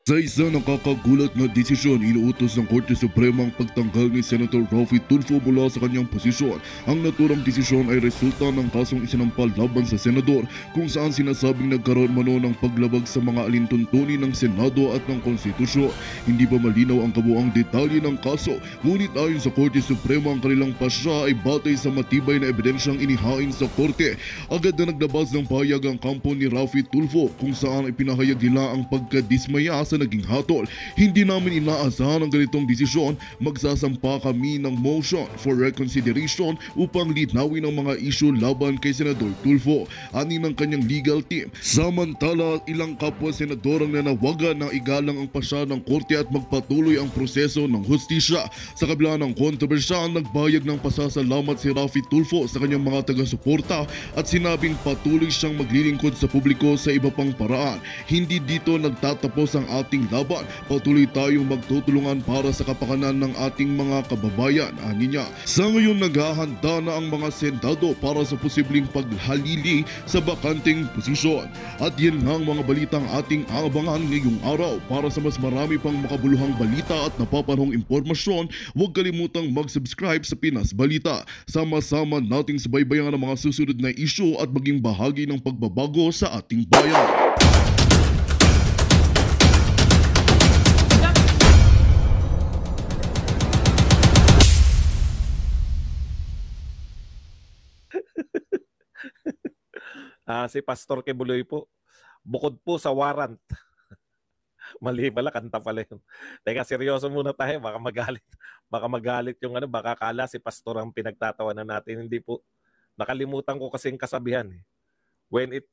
Sa isang nakakagulat na desisyon, inuutos ng Korte Suprema ang pagtanggal ni Senator Raffy Tulfo mula sa kanyang posisyon. Ang naturang desisyon ay resulta ng kasong isinampal laban sa senador kung saan sinasabing nagkaroon mano ng paglabag sa mga alintuntunin ng Senado at ng Konstitusyon. Hindi pa malinaw ang kabuang detalye ng kaso, ngunit ayon sa Korte Suprema ang kanilang pasya ay batay sa matibay na ebidensyang inihain sa Korte. Agad na naglabas ng pahayag ang kampo ni Raffy Tulfo kung saan ay pinahayag nila ang pagkadismaya sa naging hatol. Hindi namin inaasahan ang ganitong desisyon. Magsasampa kami ng motion for reconsideration upang linawin ang mga isyu laban kay Senador Tulfo, ani ng kanyang legal team. Samantala, ilang kapwa senador ang nanawagan na igalang ang pasya ng korte at magpatuloy ang proseso ng hustisya. Sa kabila ng kontrobersya, nagbayag ng pasasalamat si Raffy Tulfo sa kanyang mga taga-suporta at sinabing patuloy siyang maglilingkod sa publiko sa iba pang paraan. Hindi dito nagtatapos ang ating laban. Patuloy tayong magtutulungan para sa kapakanan ng ating mga kababayan, ani niya. Sa ngayon naghahanda na ang mga sendado para sa posibleng paghalili sa bakanting posisyon. At yan nga ang mga balitang ating abangan ngayong araw. Para sa mas marami pang makabuluhang balita at napapanahong impormasyon, huwag kalimutang mag-subscribe sa Pinas Balita. Sama-sama nating subaybayan ang mga susunod na isyu at maging bahagi ng pagbabago sa ating bayan. Si Pastor Kibuloy po, bukod po sa warrant. Mali pala, kanta pala yun. Teka, seryoso muna tayo, baka magalit. Baka magalit yung ano, baka kala si Pastor ang pinagtatawanan natin. Hindi po. Nakalimutan ko kasing kasabihan. When it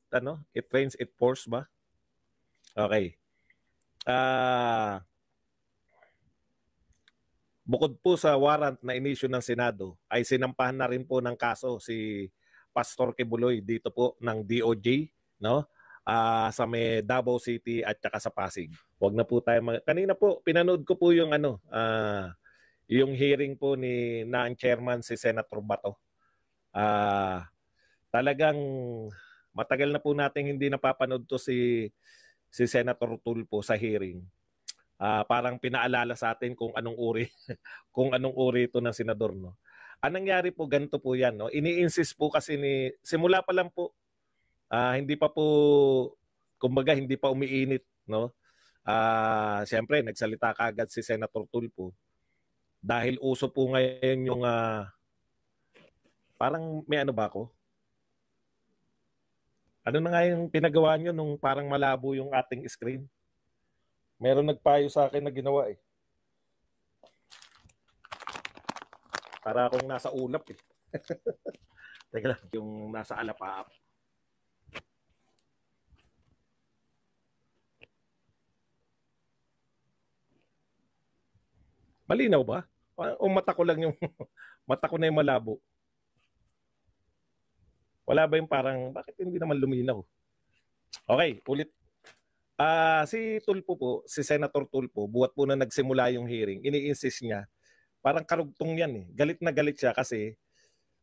rains, it pours ba? Okay. Bukod po sa warrant na inisyu ng Senado, ay sinampahan na rin po ng kaso si Pastor Kibuloy dito po ng DOJ, no? Sa may Davao City at saka sa Pasig. Wag na po tayo kanina po pinanood ko po yung yung hearing po ni ng chairman si Senator Bato. Talagang matagal na po nating hindi napapanood to si Senator Tulfo sa hearing. Parang pinaalala sa atin kung anong uri kung anong uri ito ng senador, no. Ang nangyari po ganito po 'yan, no. Ini-insist po kasi simula pa lang po, hindi pa po kumbaga hindi pa umiinit, no. Siyempre nagsalita kaagad si Senator Tulfo dahil uso po ngayon yung parang may ano ba ako? Ano na nga yung pinagawa niyo nung parang malabo yung ating screen? Meron nagpayo sa akin na ginawa eh. Para akong nasa ulap eh. Teka lang, yung nasa alapaap. Malinaw ba? O mata ko lang yung mata ko na yung malabo? Wala ba yung parang, bakit hindi naman luminaw? Okay, ulit. Si Tulfo po, si Senator Tulfo, buhat po na nagsimula yung hearing, ini-insist niya, parang karugtong yan eh. Galit na galit siya kasi,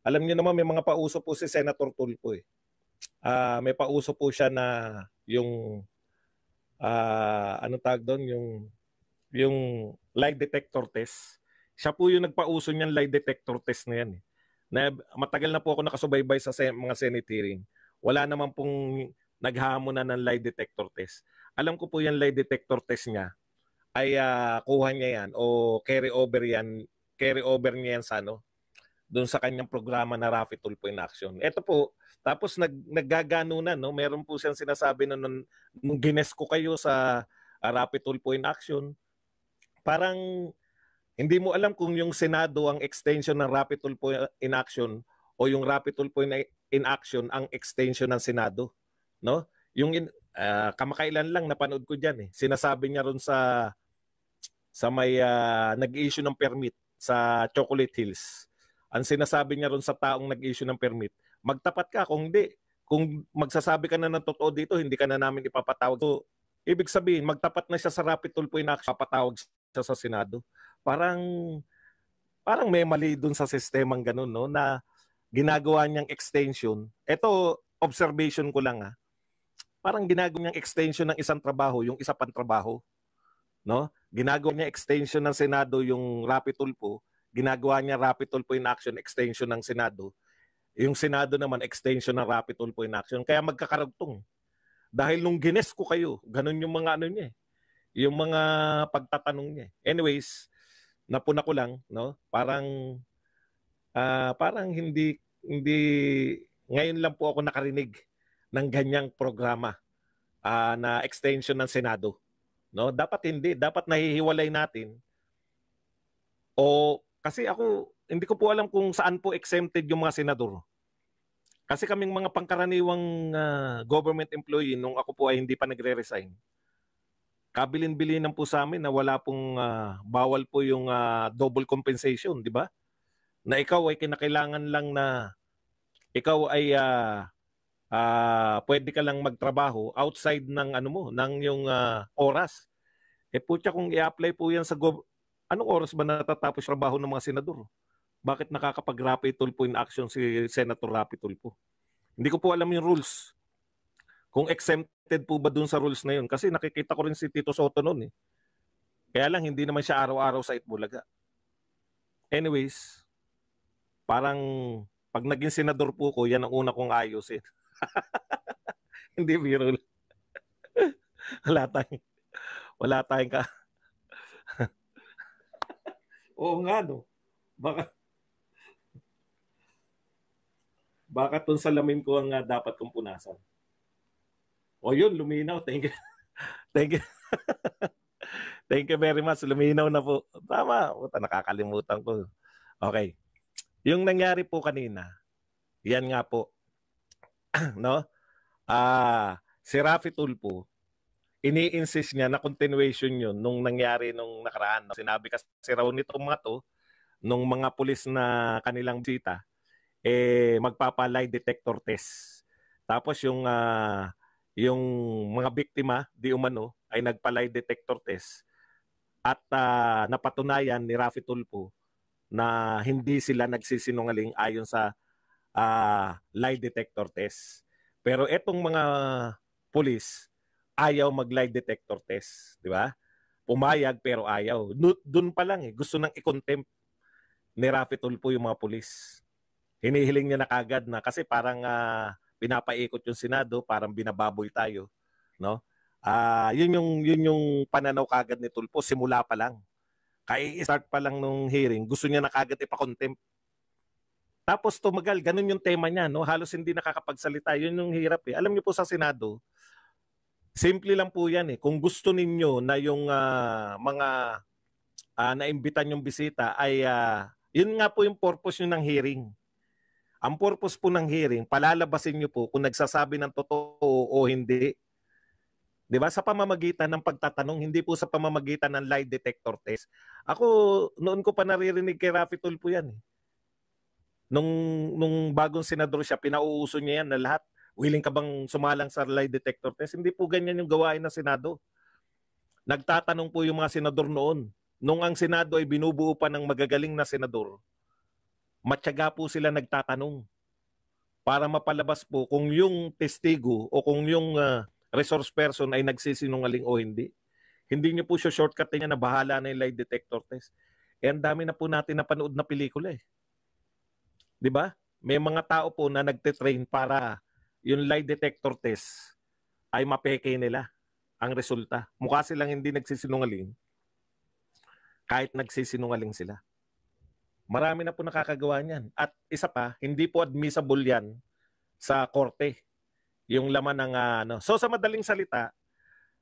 alam niyo naman may mga pauso po si Senator Tulfo eh. May pauso po siya na yung, ano tawag doon, yung lie detector test. Siya po yung nagpauso niyan lie detector test na yan eh. Matagal na po ako nakasubaybay sa mga Senate hearing. Wala naman pong naghamon na ng lie detector test. Alam ko po yung lie detector test niya ay kuha niya yan o carry over niya yan sa doon sa kanyang programa na Raffy Tulfo in Action. Ito po, tapos naggaganunan, no? Meron po siyang sinasabi nung gines ko kayo sa Raffy Tulfo in Action. Parang hindi mo alam kung yung Senado ang extension ng Raffy Tulfo in Action o yung Raffy Tulfo in Action ang extension ng Senado, no? Yung kamakailan lang napanood ko diyan eh. Sinasabi niya ron sa may nag-issue ng permit sa Chocolate Hills. Ang sinasabi niya ron sa taong nag-issue ng permit, magtapat ka kung hindi. Kung magsasabi ka na ng totoo dito, hindi ka na namin ipapatawag. So, ibig sabihin, magtapat na siya sa Raffy Tulfo in Action, papatawag siya sa Senado. Parang may mali dun sa sistemang ganun, no, na ginagawa niyang extension. Ito, observation ko lang Parang ginagawa niyang extension ng isang trabaho, yung isa pang trabaho. no? Ginagawa niya extension ng Senado yung Rapi Tulfo, ginagawa niya Rapi Tulfo in action extension ng Senado. Yung Senado naman extension ng Rapi Tulfo in action. Kaya magkakarugtong. Dahil nung gines ko kayo, ganun yung mga ano niya, yung mga pagtatanong niya. Anyways, napuna ko lang, no? Parang hindi ngayon lang po ako nakarinig ng ganyang programa na extension ng Senado. No, dapat nahihiwalay natin. O kasi ako hindi ko po alam kung saan po exempted yung mga senador. Kasi kaming mga pangkaraniwang government employee nung ako po ay hindi pa nagre-resign. Kabilin-bilinan po sa amin na wala pong bawal po yung double compensation, di ba? Na ikaw ay kinakailangan lang na ikaw ay pwede ka lang magtrabaho outside ng ano mo, ng yung oras. Putya kung i-apply po yan sa anong oras ba natatapos trabaho ng mga senador? Bakit nakakapag-Rapi Tulfo in action si Senator Rapi Tulfo? Hindi ko po alam yung rules. Kung exempted po ba dun sa rules na yun? Kasi nakikita ko rin si Tito Soto noon eh. Kaya lang hindi naman siya araw-araw sa Itbulaga. Anyways, parang pag naging senador po ko, yan ang una kong ayusin. Hindi biro. Wala tayong ka. Oo nga no. Baka tong salamin ko ang dapat kong punasan. O yun, luminaw. Thank you. Thank you. Thank you very much. Luminaw na po. Tama. Nakakalimutan ko. Okay. Yung nangyari po kanina, yan nga po. No? Si Rafi Tulfo, ini-insist niya na continuation yun nung nangyari nung nakaraan. Sinabi kasi raw nitong mga to, nung mga pulis na kanilang bisita, magpapa-lie detector test. Tapos yung mga biktima, di umano, ay nagpa-lie detector test. At napatunayan ni Rafi Tulfo na hindi sila nagsisinungaling ayon sa lie detector test. Pero etong mga pulis, ayaw mag-lie detector test, di ba? Pumayag pero ayaw. Doon pa lang gusto nang i-contempt ni Rafi Tulfo yung mga pulis. Hinihiling niya na kagad na kasi parang pinapaikot yung Senado, parang binababoy tayo, no? Yun yung pananaw kagad ni Tulfo simula pa lang. Kaya i-start pa lang nung hearing, gusto niya na kagad ipa-contempt. Tapos tumagal, ganun yung tema niya, no? Halos hindi nakakapagsalita. Yun yung hirap eh. Alam niyo po sa Senado, simple lang po yan eh. Kung gusto ninyo na yung mga naimbitan yung bisita ay yun nga po yung purpose nyo ng hearing. Ang purpose po ng hearing, palalabasin nyo po kung nagsasabi ng totoo o hindi. Di ba? Sa pamamagitan ng pagtatanong, hindi po sa pamamagitan ng lie detector test. Ako, noon ko pa naririnig kay Rafi Tulfo yan eh. Nung bagong senador siya, pinauuso niya yan na lahat. Willing ka bang sumalang sa lie detector test? Hindi po ganyan yung gawain ng Senado. Nagtatanong po yung mga senador noon. Nung ang Senado ay binubuo pa ng magagaling na senador, matyaga po sila nagtatanong para mapalabas po kung yung testigo o kung yung resource person ay nagsisinungaling o hindi. Hindi niyo po siya shortcut niya na bahala na yung lie detector test. Ang dami na po natin napanood na pelikula eh. 'Di ba? May mga tao po na nagte-train para yung lie detector test ay mapeke nila ang resulta. Mukha silang hindi nagsisinungaling kahit nagsisinungaling sila. Marami na po nakakagawa niyan. At isa pa, hindi po admissible yan sa korte. Yung laman ng So sa madaling salita,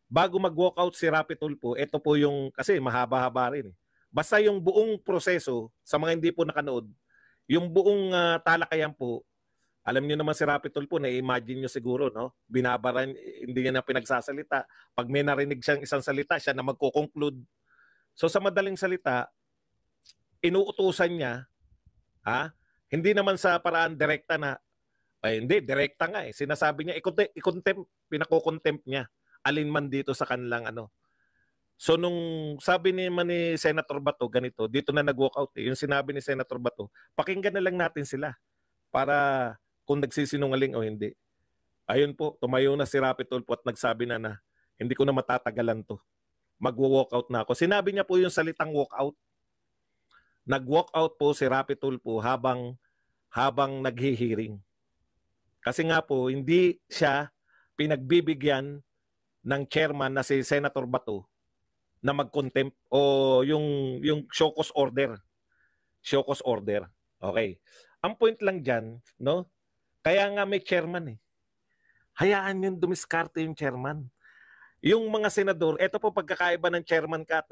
bago mag-walkout si Rapi Tulfo, ito po yung, kasi mahaba-haba rin eh. Basta yung buong proseso, sa mga hindi po nakanood, yung buong talakayan po, alam niyo naman si Rapi Tulfo, na-imagine niyo siguro, no? Binabaran, hindi niya na pinagsasalita. Pag may narinig siyang isang salita, siya na magko-conclude. So sa madaling salita, inuutusan niya, hindi naman sa paraan direkta na, hindi, direkta nga eh. Sinasabi niya, i-contempt, pinako-contempt niya. Alin man dito sa kanilang So nung sabi naman ni Senator Bato, ganito, dito na nag-walkout eh. Yung sinabi ni Senator Bato, pakinggan na lang natin sila para kung nagsisinungaling o hindi. Ayun po, tumayo na si Rapi Tulfo at nagsabi na hindi ko na matatagalan to. magwo-walkout na ako. Sinabi niya po yung salitang walkout. Nag-walkout po si Rapi Tulfo habang naghihiring. Kasi nga po, hindi siya pinagbibigyan ng chairman na si Senator Bato na mag-contempt o yung show cause order. Show cause order. Okay. Ang point lang dyan, no? Kaya nga may chairman eh. Hayaan yung dumiskarte yung chairman. Yung mga senador, eto po pagkakaiba ng chairman ka at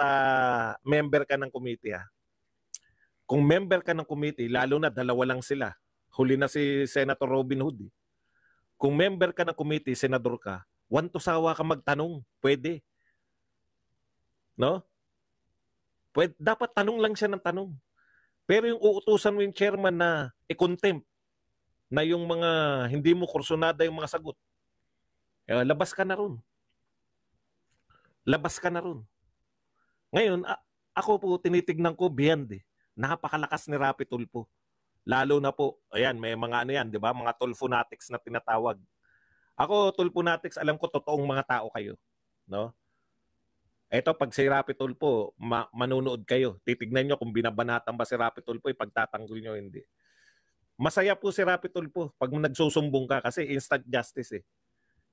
member ka ng committee. Kung member ka ng committee, lalo na dalawa lang sila. Huli na si Senator Robin Hood. Kung member ka ng committee, senador ka, sawa ka magtanong. Pwede. No? Pwede, dapat tanong lang siya ng tanong. Pero yung uutusan mo yung chairman na i-contempt na yung mga hindi mo kursunada yung mga sagot, labas ka na ron. Labas ka na ron. Ngayon, ako po tinitignan ko beyond eh. Napakalakas ni Rapi Tulfo. Lalo na po, ayan, may mga ano yan, di ba? Mga Tulfonatics na tinatawag. Ako, Tulfonatics, alam ko totoong mga tao kayo. No? Eto, pag si Rapi Tulfo, manunood kayo. Titignan nyo kung binabanatan ba si Rapi Tulfo, ipagtatanggol nyo, hindi. Masaya po si Rapi Tulfo pag nagsusumbong ka kasi instant justice eh.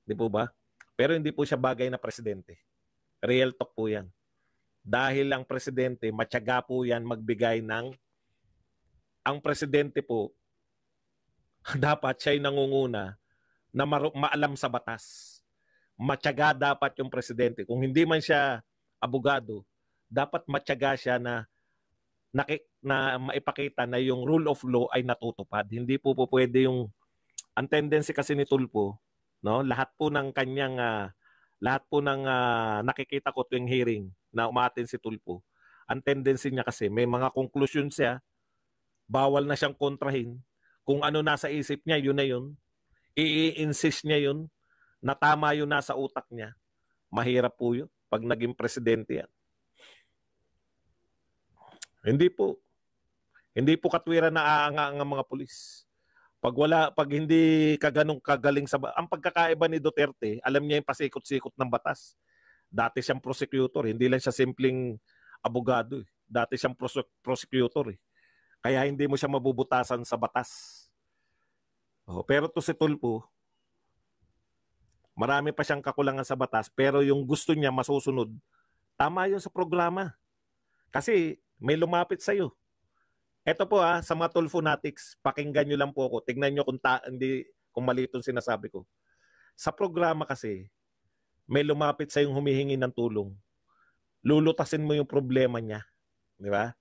Di po ba? Pero hindi po siya bagay na presidente. Real talk po yan. Dahil ang presidente, matyaga po yan magbigay ng... Ang presidente po, dapat siya'y nangunguna na maalam sa batas. Matyaga dapat yung presidente. Kung hindi man siya abogado, dapat matyaga siya na maipakita na yung rule of law ay natutupad. Hindi po pwede yung... Ang tendency kasi ni Tulfo, no? Lahat po ng nakikita ko tuwing hearing na umatin si Tulfo, ang tendency niya kasi may mga conclusion siya, bawal na siyang kontrahin. Kung ano nasa isip niya, yun na yun. I-insist niya yun na tama yun nasa utak niya. Mahirap po yun pag naging presidente yan. Hindi po katwiran na aanga ang mga pulis. Pag hindi ka ganong kagaling ang pagkakaiba ni Duterte, alam niya yung pasikot-sikot ng batas. Dati siyang prosecutor, hindi lang siya simpleng abogado. Dati siyang prosecutor. Kaya hindi mo siya mabubutasan sa batas. Pero to si Tulfo, marami pa siyang kakulangan sa batas, pero yung gusto niya masusunod, tama yun sa programa. Kasi may lumapit sa'yo. Ito po sa mga Tulfonatics, pakinggan nyo lang po ako. Tignan nyo kung mali itong sinasabi ko. Sa programa kasi, may lumapit sa yung humihingi ng tulong. Lulutasin mo yung problema niya. Di ba?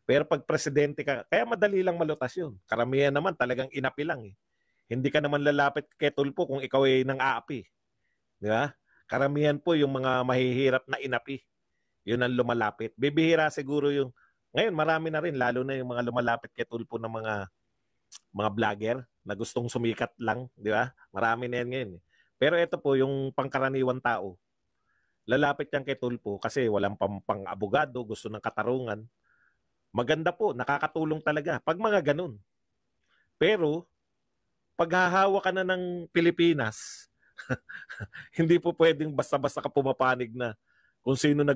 Pero pag presidente ka, kaya madali lang malutas yun. Karamihan naman talagang inapi lang eh. Hindi ka naman lalapit kay Tulfo kung ikaw ay nang aapi. Di ba? Karamihan po yung mga mahihirap na inapi. Yun ang lumalapit. Bibihira siguro yung ngayon, marami na rin, lalo na yung mga lumalapit kay Tulfo ng mga vlogger na gustong sumikat lang, di ba? Marami na yan ngayon. Pero ito po, yung pangkaraniwan tao, lalapit yan kay Tulfo kasi walang pang-abogado, gusto ng katarungan. Maganda po, nakakatulong talaga pag mga ganun. Pero, pag hahawa ka na ng Pilipinas, hindi po pwedeng basta-basta ka pumapanig na kung sino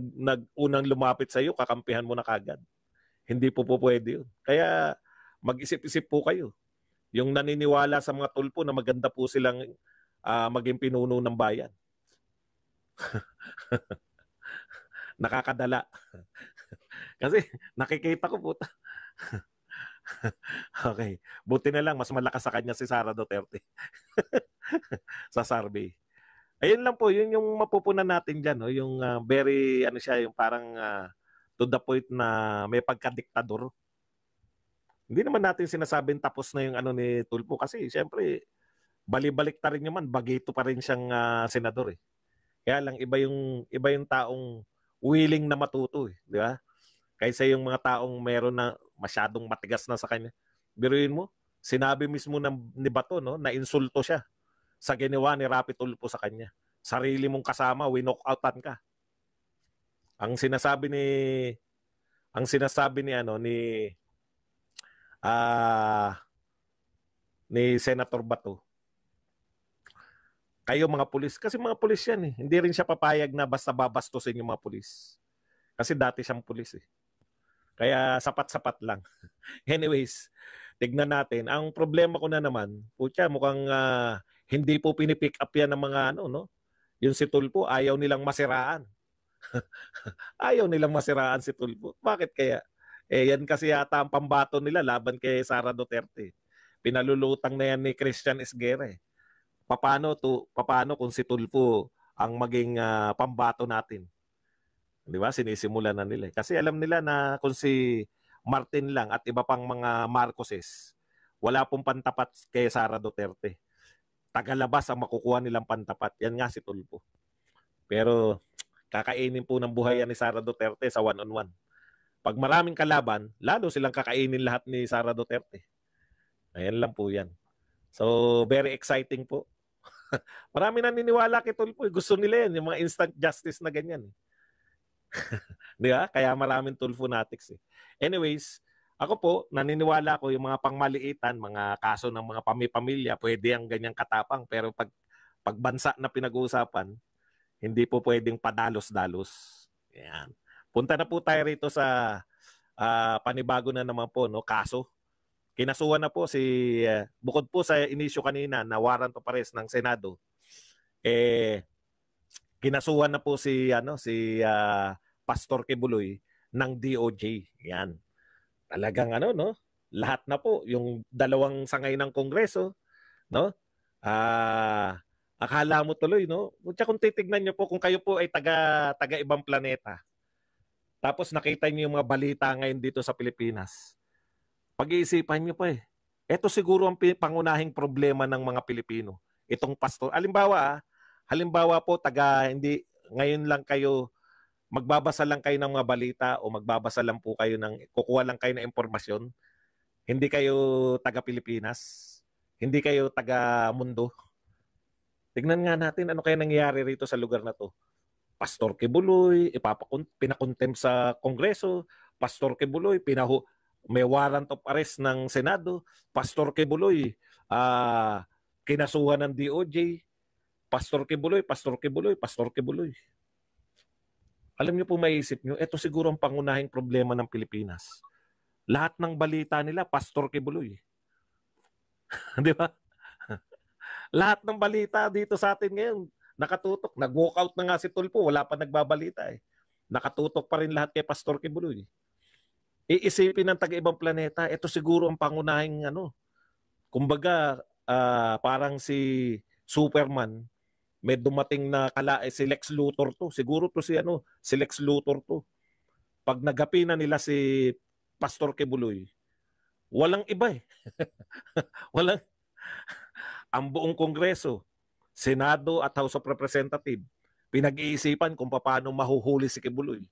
unang lumapit sa iyo, kakampihan mo na kagad. Hindi po pwede yun. Kaya mag-isip-isip po kayo. Yung naniniwala sa mga Tulfo na maganda po silang maging pinuno ng bayan. Nakakadala. Kasi nakikita ko po. Okay. Buti na lang, mas malakas sa kanya si Sara Duterte. Sa survey. Ayun lang po, yun yung mapupunan natin dyan. No? Yung very, yung parang to the point na may pagkadiktador. Hindi naman natin sinasabing tapos na yung ni Tulfo kasi siyempre bali-balik ta rin naman, bagito pa rin siyang senador eh. Kaya lang iba yung taong willing na matuto eh, di ba? Kaysa yung mga taong meron na masyadong matigas na sa kanya. Biruin mo, sinabi mismo ni Bato no, na insulto siya sa ginawa ni Rapi Tulfo sa kanya. Sarili mong kasama, winock-outan ka. Ang sinasabi ni Senator Bato, Kayo mga pulis, kasi mga pulis yan eh. Hindi rin siya papayag na basta babastusin yung mga pulis. Kasi dati siyang pulis eh. Kaya sapat-sapat lang. Anyways, tignan natin. Ang problema ko na naman, putya, mukhang hindi po pinipick up yan ng mga ano, no? Yung si Tulfo, ayaw nilang masiraan. Ayaw nilang masiraan si Tulfo. Bakit kaya? Eh, yan kasi yata ang pambato nila laban kay Sara Duterte. Pinalulutang na yan ni Christian Esguerra eh. Paano kung si Tulfo ang maging pambato natin? Di ba? Sinisimula na nila. Kasi alam nila na kung si Martin lang at iba pang mga Marcoses, wala pong pantapat kay Sara Duterte. Tagalabas ang makukuha nilang pantapat. Yan nga si Tulfo. Pero kakainin po ng buhay yan ni Sara Duterte sa one-on-one. Pag maraming kalaban, lalo silang kakainin lahat ni Sara Duterte. Ayan lang po yan. So, very exciting po. Marami naniniwala kay Tulfo. Gusto nila yan, yung mga instant justice na ganyan. Di ba? Kaya maraming Tulfo natics eh. Anyways, ako po, naniniwala ko yung mga pangmaliitan, mga kaso ng mga pamilya, pwede ang ganyang katapang. Pero pag bansa na pinag-uusapan, hindi po pwedeng padalos-dalos. Yan. Punta na po tayo rito sa panibago na naman po, no, kaso. Kinasuhan na po bukod po sa inisyo kanina na warrant of arrest ng Senado, kinasuhan na po si Pastor Kibuloy ng DOJ. Yan. Talagang no? Lahat na po yung dalawang sangay ng Kongreso, no? Akala mo tuloy, no? Kung titignan niyo po kung kayo po ay taga ibang planeta. Tapos nakita niyo yung mga balita ngayon dito sa Pilipinas. Pag-iisipan niyo pa eh. Ito siguro ang pangunahing problema ng mga Pilipino. Itong pastor. Halimbawa po, ngayon lang kayo, magbabasa lang kayo ng mga balita o magbabasa lang po kayo kukuha lang kayo ng impormasyon. Hindi kayo taga-Pilipinas. Hindi kayo taga-mundo. Tignan nga natin ano kaya nangyayari rito sa lugar na to. Pastor Kibuloy, pinakontempt sa Kongreso. Pastor Kibuloy, may warrant of arrest ng Senado. Pastor Kibuloy, kinasuhan ng DOJ. Pastor Kibuloy. Alam niyo po, maiisip niyo, ito siguro ang pangunahing problema ng Pilipinas. Lahat ng balita nila, Pastor Kibuloy. Di ba? Lahat ng balita dito sa atin ngayon, nakatutok. Nag-walk out na nga si Tulfo, wala pa nagbabalita eh. Nakatutok pa rin lahat kay Pastor Kibuloy. Iisipin ng taga-ibang planeta, ito siguro ang pangunahing kumbaga, parang si Superman, may dumating na si Lex Luthor to. Siguro to si Lex Luthor to. Pag nagapi na nila si Pastor Kibuloy, walang iba eh. Ang buong Kongreso, Senado at House of Representatives, pinag-iisipan kung paano mahuhuli si Kibuloy.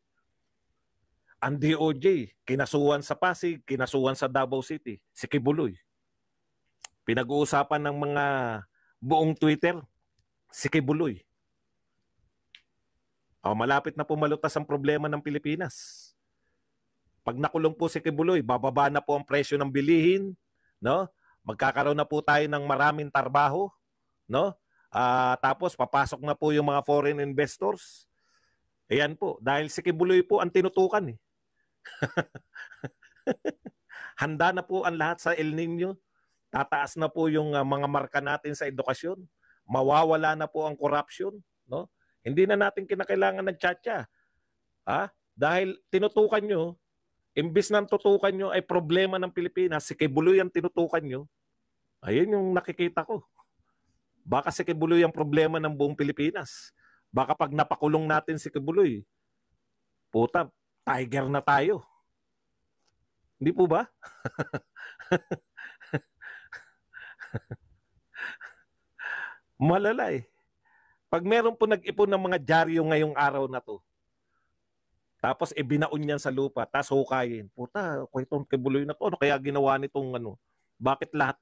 Ang DOJ, kinasuhan sa Pasig, kinasuhan sa Davao City, si Kibuloy. Pinag-uusapan ng mga buong Twitter, si Kibuloy. Malapit na po malutas ang problema ng Pilipinas. Pag nakulong po si Kibuloy, bababa na po ang presyo ng bilihin, no? Magkakaroon na po tayo ng maraming trabaho, no? Tapos papasok na po yung mga foreign investors. Ayan po, dahil si Kibuloy po ang tinutukan eh. Handa na po ang lahat sa El Nino. Tataas na po yung mga marka natin sa edukasyon. Mawawala na po ang corruption, no? Hindi na natin kinakailangan ng tiyatya. Dahil tinutukan nyo, imbis na tutukan nyo ay problema ng Pilipinas, si Kibuloy ang tinutukan nyo. Ayun yung nakikita ko. Baka si Kibuloy ang problema ng buong Pilipinas. Baka pag napakulong natin si Kibuloy, puta, tiger na tayo. Hindi po ba? Malala eh. Pag meron po nag-ipon ng mga dyaryo ngayong araw na to, tapos ibinaon niyan sa lupa, tapos hukayin, puta, itong Kibuloy na to, ano kaya ginawa nitong bakit lahat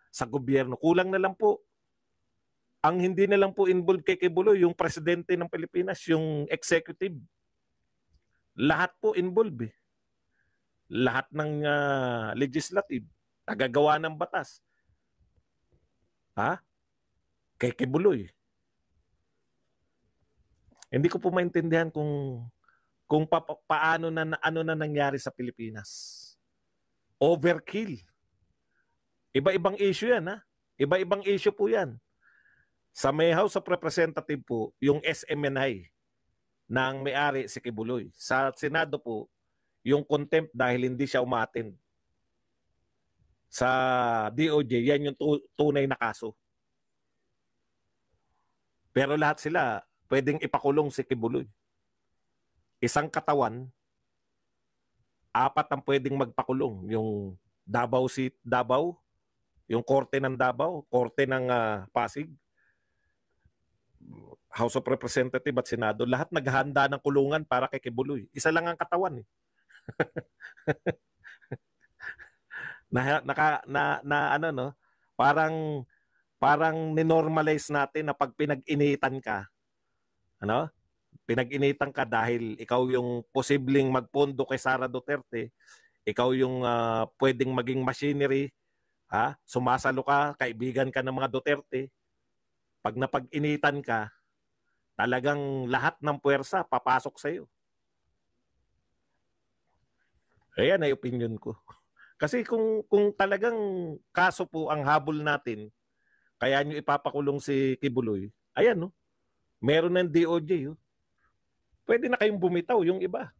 sa gobyerno, kulang na lang po. Ang hindi na lang po involved kay Kibuloy, yung presidente ng Pilipinas, yung executive. Lahat po involved eh. Lahat ng legislative, tagagawa ng batas. kay Kibuloy. Hindi ko po maintindihan kung paano na ano na nangyari sa Pilipinas. Overkill. Iba-ibang issue yan, ha? Iba-ibang issue po yan. Sa may House of Representative po, yung SMNI ng may-ari si Kibuloy. Sa Senado po, yung contempt dahil hindi siya umattend. Sa DOJ, yan yung tunay na kaso. Pero lahat sila, pwedeng ipakulong si Kibuloy. Isang katawan, 4 ang pwedeng magpakulong. Yung Davao City, Davao, yung Korte ng Davao, Korte ng Pasig, House of Representative at Senado, lahat naghahanda ng kulungan para kay Kibuloy. Isa lang ang katawan. Ano no? Parang ninormalize natin na pag pinag-initan ka, ano? Pinag-initan ka dahil ikaw yung posibleng magpondo kay Sara Duterte, ikaw yung pwedeng maging machinery, sumasalo ka, kaibigan ka ng mga Duterte. Pag napag-initan ka, talagang lahat ng puwersa papasok sa iyo. Ayan ay opinion ko. Kasi kung talagang kaso po ang habol natin, kaya nyo ipapakulong si Kibuloy, ayan no, meron ng DOJ. Pwede na kayong bumitaw yung iba.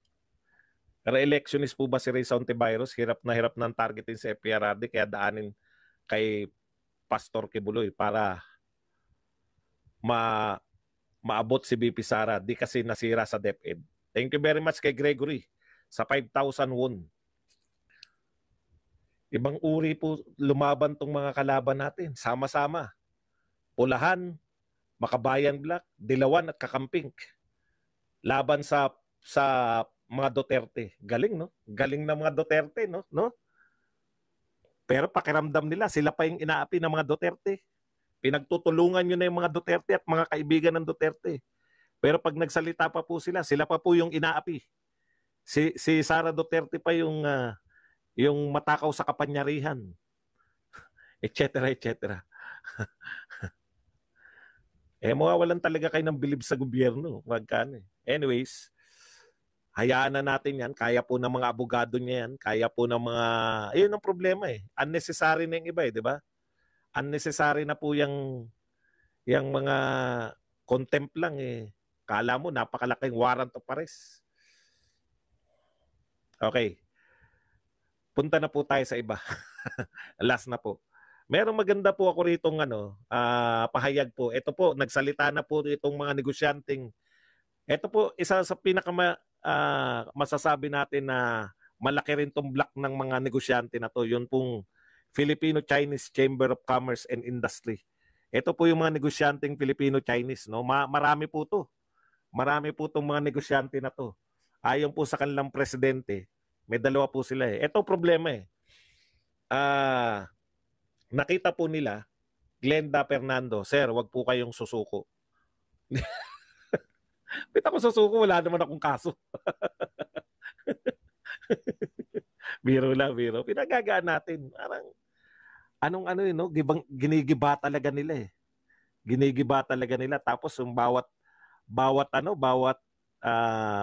Re-electionist po ba si Ray Ontiveros? Hirap ng targetin si FPRD, kaya daanin kay Pastor Kibuloy para maabot si BP Sara, di kasi nasira sa DepEd. Thank you very much kay Gregory sa 5,000 won. Ibang uri po lumaban tong mga kalaban natin. Sama-sama. Pulahan, Makabayan Black, Dilawan at Kakamping. Laban sa mga Duterte. Galing, no? Galing na mga Duterte, no? Pero pakiramdam nila, sila pa yung inaapi ng mga Duterte. Pinagtutulungan nyo na yung mga Duterte at mga kaibigan ng Duterte. Pero pag nagsalita pa po sila pa po yung inaapi. Si Sara Duterte pa yung matakaw sa kapanyarihan. Etc. Mawawalan talaga kayo ng bilib sa gobyerno. Magkano. Anyways, hayaan na natin yan. Kaya po ng mga abogado niya yan. Kaya po ng mga... Ayun ang problema Unnecessary na yung iba di ba? Unnecessary na po yung mga contempt lang Kala mo napakalaking warrant of arrest. Okay. Punta na po tayo sa iba. Last na po. Merong maganda po ako ritong pahayag po. Ito po, nagsalita na po itong mga negosyanteng. Ito po, isa sa masasabi natin na malaki rin tong block ng mga negosyante na to. Yun pong Filipino-Chinese Chamber of Commerce and Industry. Ito po yung mga negosyanteng Filipino-Chinese. No? Marami po to. Marami po itong mga negosyante na to. Ayon po sa kanilang presidente, may 2 po sila Ito problema nakita po nila, Glenda Fernando, sir, wag po kayong susuko. Bita ko susuko, wala naman akong kaso. Biro. Pinagagaan natin. Parang, ginigiba talaga nila Ginigiba talaga nila. Tapos yung bawat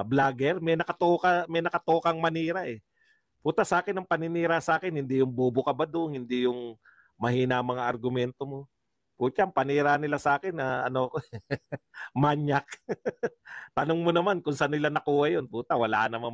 vlogger, may nakatokang manira Puta sa akin, ang paninira sa akin, hindi yung bobo ka ba doon, hindi yung mahina mga argumento mo. Puta, ang panira nila sa akin na manyak. Tanong mo naman kung saan nila nakuha yun. Puta, wala namang